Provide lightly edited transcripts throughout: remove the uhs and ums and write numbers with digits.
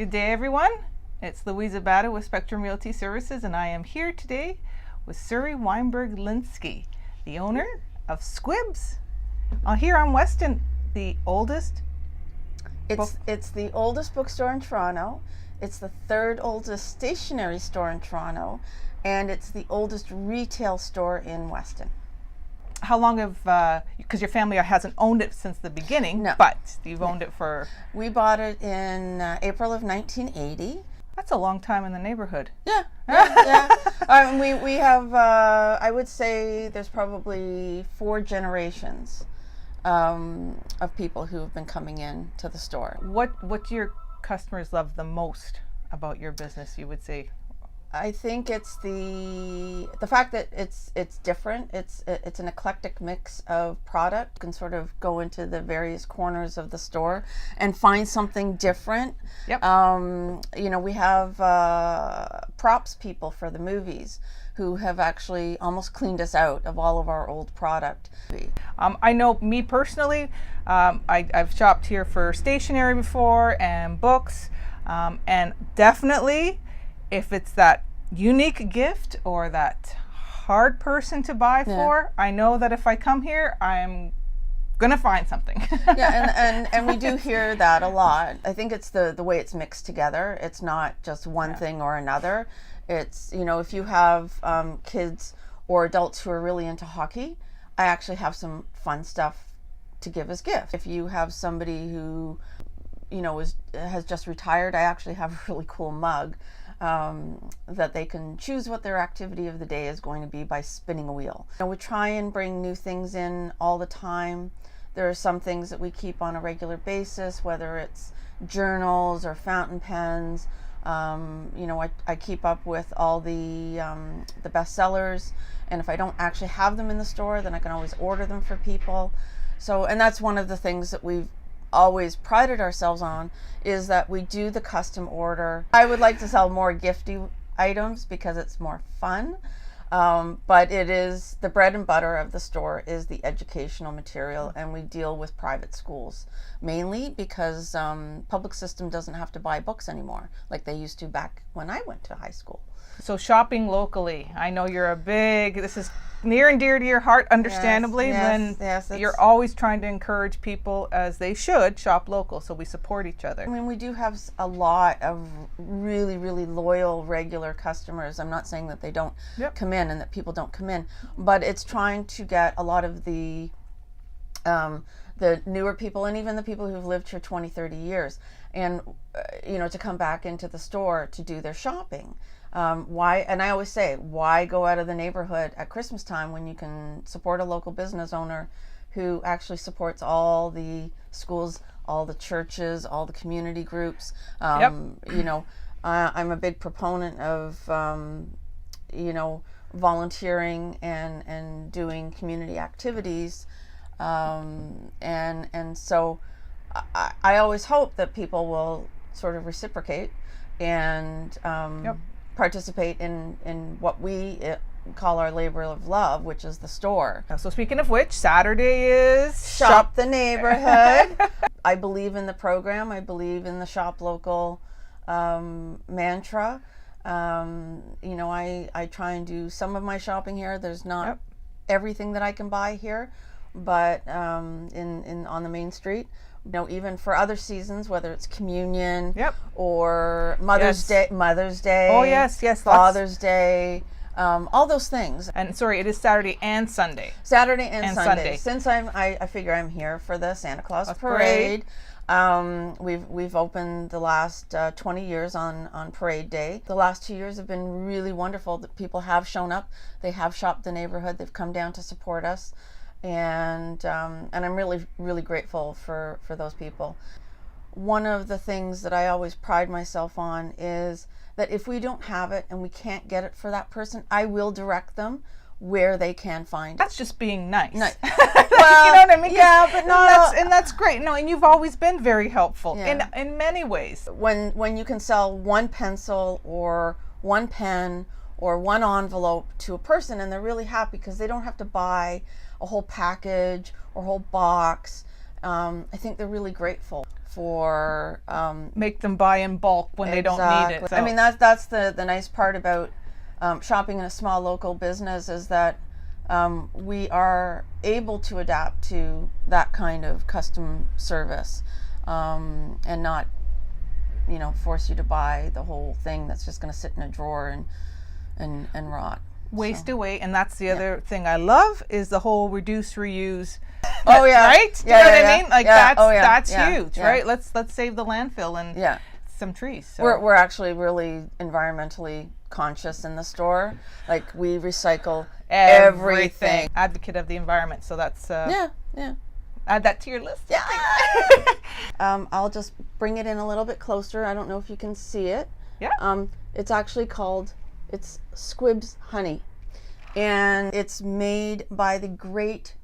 Good day, everyone. It's Louisa Bada with Spectrum Realty Services, and I am here today with Suri Weinberg-Linsky, the owner of Squibbs, here on Weston, the oldest. It's the oldest bookstore in Toronto. It's the third oldest stationery store in Toronto, and it's the oldest retail store in Weston. How long have, because your family hasn't owned it since the beginning, No. But you've owned it for... We bought it in April of 1980. That's a long time in the neighborhood. Yeah. We have, I would say there's probably 4 generations of people who have been coming in to the store. What do your customers love the most about your business, you would say? I think it's the fact that it's different. It's an eclectic mix of product. You can sort of go into the various corners of the store and find something different. Yep. We have props people for the movies who have actually almost cleaned us out of all of our old product. I know me personally, I've shopped here for stationery before and books, and definitely if it's that unique gift or that hard person to buy for, I know that if I come here, I'm gonna find something. and we do hear that a lot. I think it's the way it's mixed together. It's not just one thing or another. It's, if you have kids or adults who are really into hockey, I actually have some fun stuff to give as gift. If you have somebody who, has just retired, I actually have a really cool mug that they can choose what their activity of the day is going to be by spinning a wheel. We try and bring new things in all the time. There are some things that we keep on a regular basis, whether it's journals or fountain pens. I keep up with all the bestsellers, and if I don't actually have them in the store, then I can always order them for people. So, and that's one of the things that we've always prided ourselves on, is that we do the custom order. I would like to sell more gifty items because it's more fun, but it is the bread and butter of the store is the educational material, and we deal with private schools mainly because public system doesn't have to buy books anymore like they used to back when I went to high school. So shopping locally, I know you're this is near and dear to your heart, understandably. Yes, you're always trying to encourage people, as they should, shop local, so we support each other. I mean, we do have a lot of really, really loyal, regular customers. I'm not saying that they don't come in and that people don't come in, but it's trying to get a lot of the newer people, and even the people who've lived here 20, 30 years, and to come back into the store to do their shopping. Why? And I always say, why go out of the neighborhood at Christmas time when you can support a local business owner who actually supports all the schools, all the churches, all the community groups? I'm a big proponent of volunteering and doing community activities, and so I always hope that people will sort of reciprocate and participate in what we call our labor of love, which is the store. So speaking of which, Saturday is Shop the Neighborhood. I believe in the program. I believe in the shop local mantra. I try and do some of my shopping here. There's not everything that I can buy here, but in on the main street. Even for other seasons, whether it's communion or Mother's Day, oh yes, Father's Day, all those things. And sorry, it is Saturday and Sunday. Saturday and Sunday. Since I figure I'm here for the Santa Claus parade. We've opened the last 20 years on Parade Day. The last 2 years have been really wonderful. That people have shown up. They have shopped the neighborhood. They've come down to support us. And I'm really, really grateful for those people. One of the things that I always pride myself on is that if we don't have it and we can't get it for that person, I will direct them where they can find it. That's just being nice. Well, you know what I mean? Yeah, but no, and that's great. No, and you've always been very helpful in many ways. When you can sell one pencil or one pen or one envelope to a person and they're really happy because they don't have to buy a whole package or whole box, I think they're really grateful for Make them buy in bulk when they don't need it. So. I mean, that's the nice part about shopping in a small local business, is that we are able to adapt to that kind of custom service, and not, force you to buy the whole thing that's just going to sit in a drawer and rot. Waste away, and that's the other thing I love is the whole reduce, reuse. Oh yeah, right? Do you know what I mean? Like that's huge, right? Let's save the landfill and some trees. So. We're actually really environmentally conscious in the store. Like, we recycle everything. Advocate of the environment, so that's yeah. Add that to your list. Yeah. I'll just bring it in a little bit closer. I don't know if you can see it. Yeah. It's actually called Squibbs Honey, and it's made by the great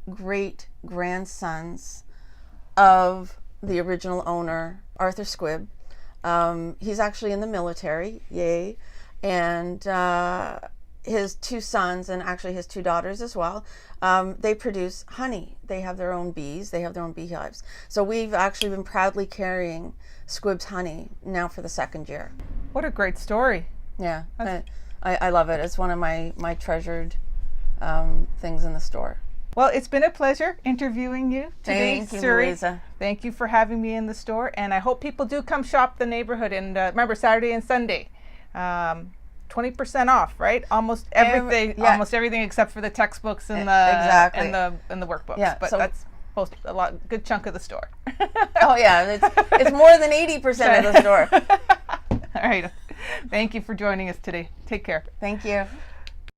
grandsons of the original owner, Arthur Squibb. He's actually in the military, yay, and his two sons, and actually his two daughters as well, they produce honey. They have their own bees, they have their own beehives. So we've actually been proudly carrying Squibbs Honey now for the 2nd year. What a great story. Yeah, I love it. It's one of my treasured things in the store. Well, it's been a pleasure interviewing you today, Thank you, Suri. Louisa. Thank you for having me in the store, and I hope people do come shop the neighborhood. And remember, Saturday and Sunday, 20% off, right? Almost everything, almost everything except for the textbooks and the workbooks. Yeah, but that's good chunk of the store. Oh yeah, it's more than 80% of the store. All right. Thank you for joining us today. Take care. Thank you.